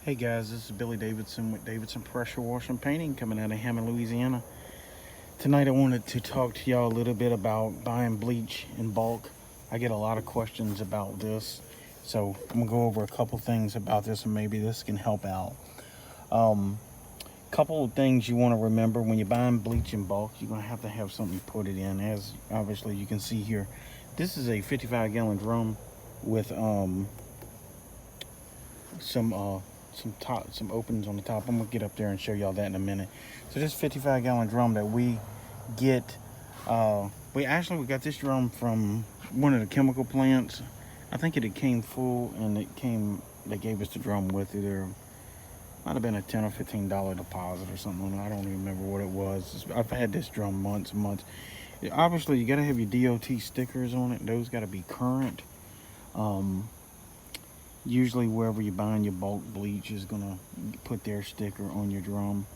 Hey guys, this is Billy Davidson with Davidson Pressure Washing Painting coming out of Hammond, Louisiana. Tonight I wanted to talk to y'all a little bit about buying bleach in bulk. I get a lot of questions about this, so I'm gonna go over a couple things about this and maybe this can help out. Couple of things you want to remember when you're buying bleach in bulk, you're gonna have to have something to put it in. As obviously you can see here, this is a 55-gallon drum with some openings on the top. I'm gonna get up there and show y'all that in a minute. So this 55-gallon drum that we get, we got this drum from one of the chemical plants. I think it came full, and they gave us the drum with it. There might have been a $10 or $15 deposit or something. I don't even remember what it was. I've had this drum months and months. Obviously you got to have your DOT stickers on it. Those got to be current. Usually wherever you're buying your bulk bleach is gonna put their sticker on your drum.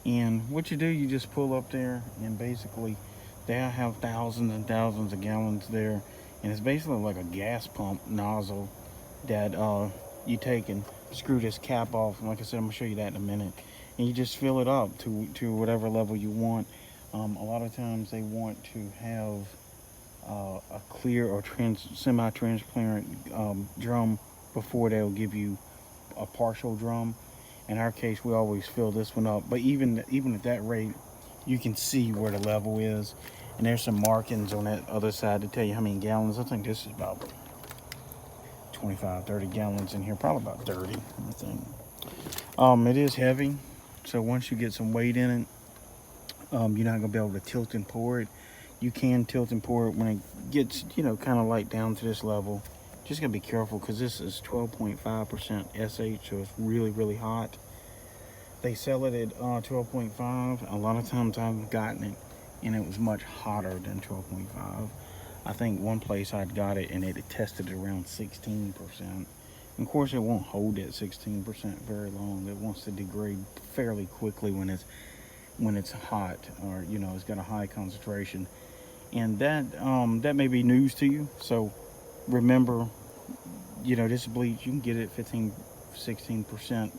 And what you do, you just pull up there, and basically they have thousands and thousands of gallons there, and it's basically like a gas pump nozzle that you take and screw this cap off. And like I said, I'm gonna show you that in a minute, and you just fill it up to whatever level you want. A lot of times they want to have a clear or semi-transparent drum before they'll give you a partial drum. In our case, we always fill this one up, but even at that rate, you can see where the level is, and there's some markings on that other side to tell you how many gallons. I think this is about 25-30 gallons in here, probably about 30, I think. It is heavy, so once you get some weight in it, you're not gonna be able to tilt and pour it. You can tilt and pour it when it gets, kind of light down to this level. Just gotta be careful because this is 12.5% SH, so it's really, really hot. They sell it at 12.5. A lot of times I've gotten it and it was much hotter than 12.5. I think one place I'd got it and it had tested it around 16%. And of course it won't hold at 16% very long. It wants to degrade fairly quickly when it's hot, or it's got a high concentration. And that may be news to you, so remember, this bleach, you can get it 15-16%.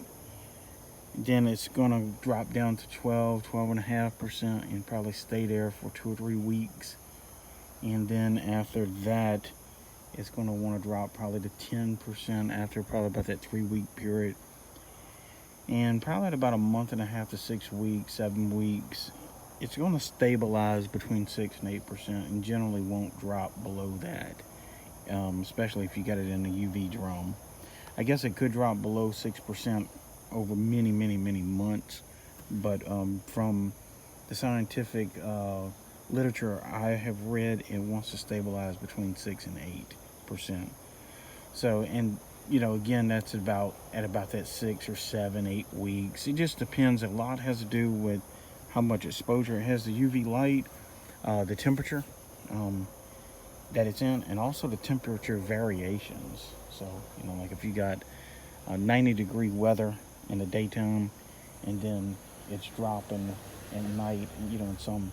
Then it's gonna drop down to 12.5%, and probably stay there for 2 or 3 weeks. And then after that, it's gonna want to drop probably to 10% after probably about that 3-week period. And probably at about a month and a half to 6 weeks, 7 weeks, it's going to stabilize between 6 and 8%, and generally won't drop below that. Especially if you got it in a UV drum. I guess it could drop below 6% over many, many, many months, but from the scientific literature I have read, it wants to stabilize between 6 and 8%. So, and again, that's at about that 6 or 7, 8 weeks. It just depends. A lot has to do with how much exposure it has, the UV light, the temperature that it's in, and also the temperature variations. So, like if you got 90-degree weather in the daytime, and then it's dropping at night, and in some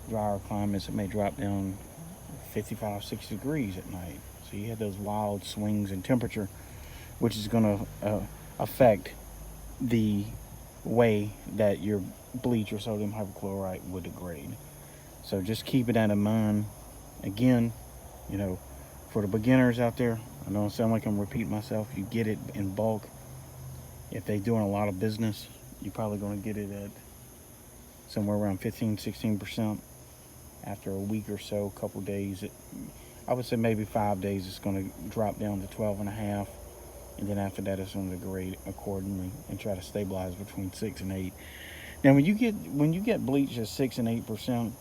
drier climates, it may drop down 55, 60 degrees at night. So you have those wild swings in temperature, which is going to affect the way that your bleach or sodium hypochlorite would degrade. So just keep it in mind. Again, for the beginners out there, I don't sound like I'm repeating myself. You get it in bulk. If they're doing a lot of business, you're probably going to get it at somewhere around 15-16%. After a week or so, a couple days, I would say maybe 5 days, it's going to drop down to 12.5, and then after that, it's going to degrade accordingly and try to stabilize between 6 and 8. Now, when you get bleach at 6 and 8%,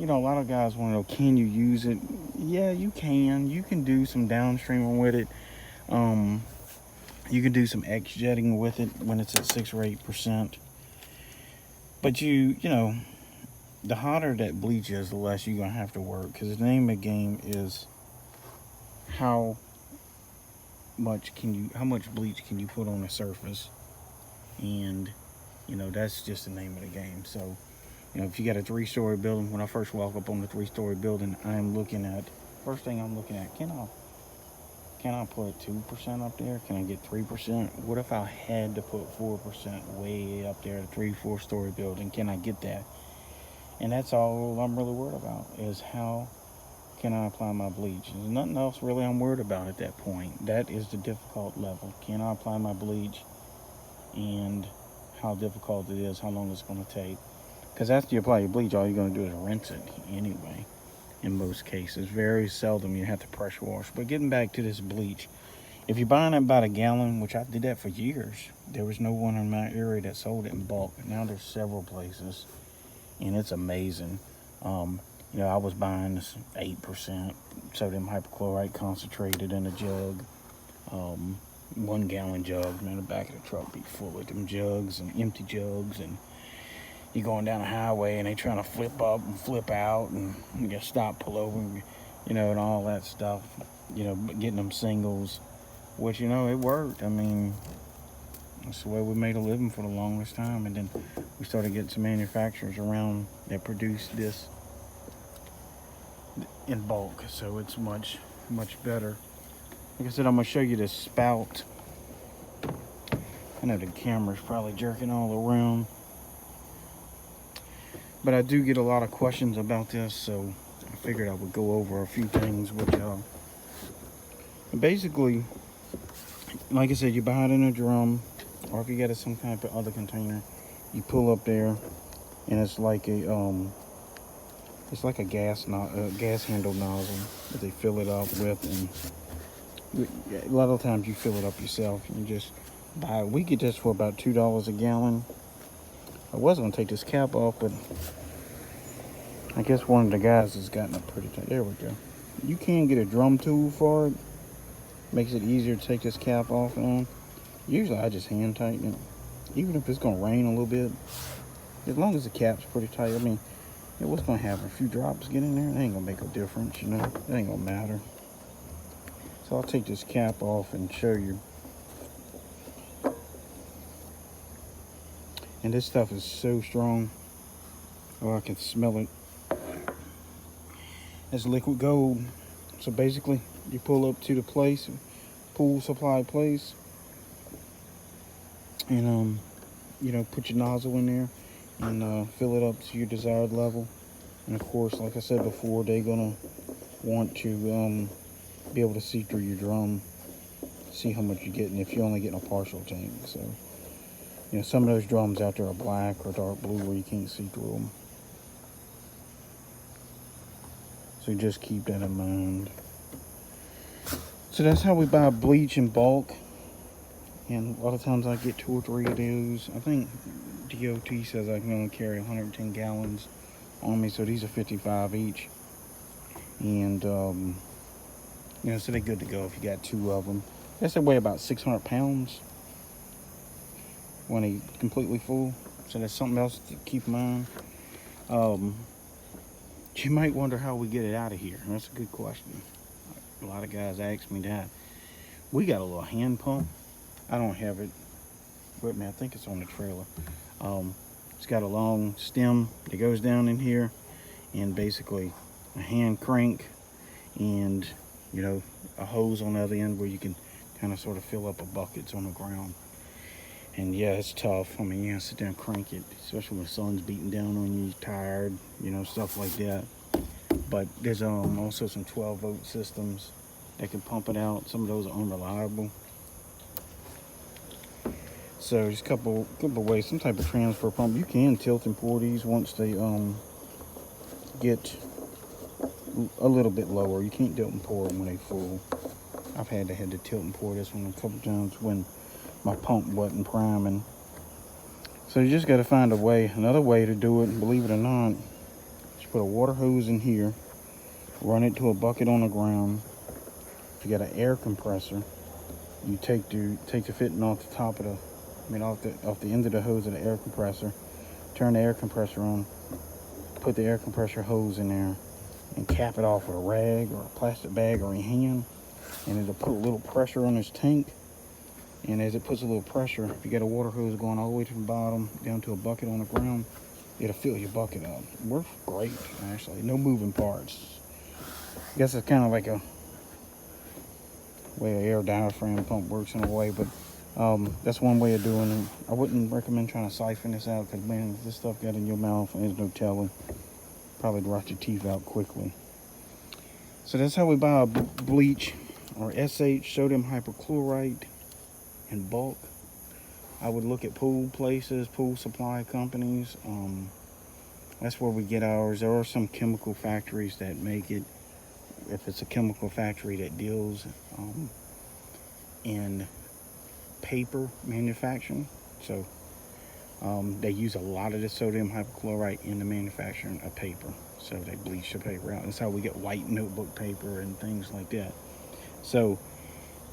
a lot of guys want to know, can you use it? Yeah, you can. You can do some downstreaming with it. You can do some X-jetting with it when it's at 6 or 8%. But the hotter that bleach is, the less you're going to have to work, because the name of the game is how much bleach can you put on a surface. And that's just the name of the game. So if you got a 3-story building, when I first walk up on the 3-story building, first thing I'm looking at, can Can I put 2% up there? Can I get 3%? What if I had to put 4% way up there, a 3-4 story building? Can I get that? And that's all I'm really worried about, is how can I apply my bleach? There's nothing else really I'm worried about at that point. That is the difficult level. Can I apply my bleach, and how difficult it is, how long it's going to take? Because after you apply your bleach, all you're going to do is rinse it anyway, in most cases. Very seldom you have to pressure wash. But getting back to this bleach, if you're buying it by the gallon, which I did that for years, there was no one in my area that sold it in bulk. Now there's several places, and it's amazing. I was buying this 8% sodium hypochlorite concentrated in a jug. 1 gallon jug, man, the back of the truck be full of them jugs and empty jugs, and you're going down the highway and they trying to flip up and flip out, and you gotta stop, pull over, and all that stuff, getting them singles, which, it worked. I mean, that's the way we made a living for the longest time. And then we started getting some manufacturers around that produce this in bulk, so it's much better. Like I said, I'm gonna show you this spout. I know the camera's probably jerking all around, but I do get a lot of questions about this, so I figured I would go over a few things with y'all. Basically, like I said, you buy it in a drum, or if you get it some kind of other container, you pull up there, and it's like a gas handle nozzle that they fill it up with, and a lot of times you fill it up yourself. You just buy it. We get this for about $2 a gallon. I was gonna take this cap off, but I guess one of the guys has gotten it pretty tight. There we go. You can get a drum tool for it. Makes it easier to take this cap off and on. Usually I just hand tighten it, even if it's gonna rain a little bit. As long as the cap's pretty tight. I mean, what's gonna happen? A few drops get in there, it ain't gonna make a difference, It ain't gonna matter. So I'll take this cap off and show you. And this stuff is so strong. Oh, I can smell it. It's liquid gold. So basically, you pull up to the pool supply place, and put your nozzle in there and fill it up to your desired level. And of course, like I said before, they're gonna want to be able to see through your drum, see how much you're getting if you're only getting a partial tank. So, some of those drums out there are black or dark blue where you can't see through them. So just keep that in mind. So that's how we buy bleach in bulk. And a lot of times I get 2 or 3 of those. I think DOT says I can only carry 110 gallons on me, so these are 55 each. And so they're good to go if you got 2 of them. I guess they weigh about 600 pounds when they completely full. So that's something else to keep in mind. You might wonder how we get it out of here. That's a good question. A lot of guys ask me that. We got a little hand pump. I don't have it with me. I think it's on the trailer. It's got a long stem that goes down in here, and basically a hand crank, and a hose on the other end where you can kind of sort of fill up a buckets on the ground. And yeah, it's tough. I mean, you have to sit there and crank it, especially when the sun's beating down on you, you're tired, stuff like that. But there's also some 12-volt systems that can pump it out. Some of those are unreliable. So there's a couple ways, some type of transfer pump. You can tilt and pour these once they get a little bit lower. You can't tilt and pour them when they full. I've had to tilt and pour this one a couple times when my pump wasn't priming. So you just got to find another way to do it. And believe it or not, just put a water hose in here, run it to a bucket on the ground. If you got an air compressor, you take the fitting off the top of off the end of the hose of the air compressor, turn the air compressor on, put the air compressor hose in there, and cap it off with a rag or a plastic bag or a hand, and it'll put a little pressure on this tank. And as it puts a little pressure, if you got a water hose going all the way to the bottom down to a bucket on the ground, it'll fill your bucket up. Works great, actually. No moving parts. I guess it's kind of like way an air diaphragm pump works in a way, but that's one way of doing it. I wouldn't recommend trying to siphon this out because, man, if this stuff got in your mouth, there's no telling. Probably rot your teeth out quickly. So that's how we buy a bleach or SH, sodium hypochlorite, in bulk. I would look at pool places, pool supply companies. That's where we get ours. There are some chemical factories that make it. If it's a chemical factory that deals in paper manufacturing, so they use a lot of the sodium hypochlorite in the manufacturing of paper. So they bleach the paper out. That's how we get white notebook paper and things like that. So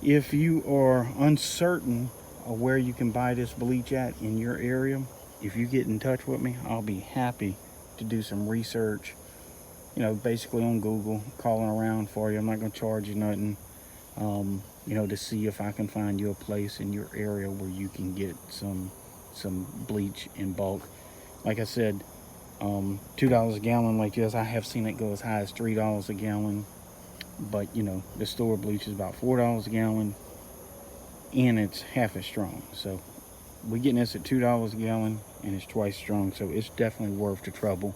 if you are uncertain of where you can buy this bleach at in your area, if you get in touch with me, I'll be happy to do some research, basically on Google, calling around for you. I'm not going to charge you nothing, to see if I can find you a place in your area where you can get some bleach in bulk. Like I said, $2 a gallon like this. I have seen it go as high as $3 a gallon, but the store bleach is about $4 a gallon, and it's half as strong. So we're getting this at $2 a gallon, and it's twice strong. So it's definitely worth the trouble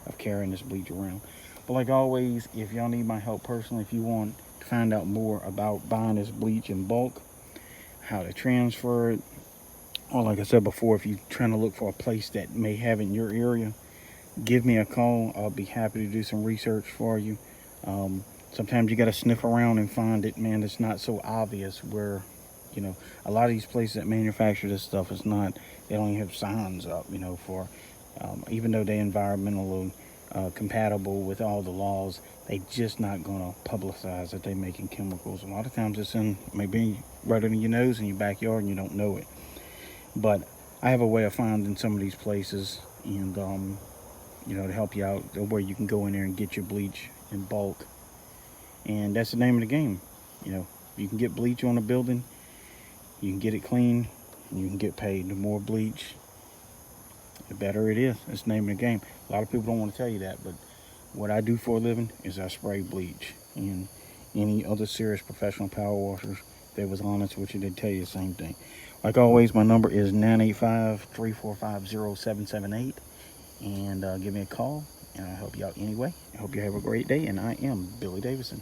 of carrying this bleach around. But like always, if y'all need my help personally, if you want to find out more about buying this bleach in bulk, how to transfer it, or like I said before, if you're trying to look for a place that may have it in your area, give me a call. I'll be happy to do some research for you. Sometimes you got to sniff around and find it, man. It's not so obvious where, a lot of these places that manufacture this stuff, they don't even have signs up, for, even though they're environmentally compatible with all the laws, they just not going to publicize that they're making chemicals. A lot of times it's maybe right under your nose in your backyard and you don't know it. But I have a way of finding some of these places and, to help you out, where you can go in there and get your bleach in bulk. And that's the name of the game. You can get bleach on a building, you can get it clean, and you can get paid. The more bleach, the better it is. That's the name of the game. A lot of people don't want to tell you that, but what I do for a living is I spray bleach. And any other serious professional power washers, if they was honest with you, they'd tell you the same thing. Like always, my number is 985-345-0778. And give me a call, and I'll help you out anyway. I hope you have a great day, and I am Billy Davison.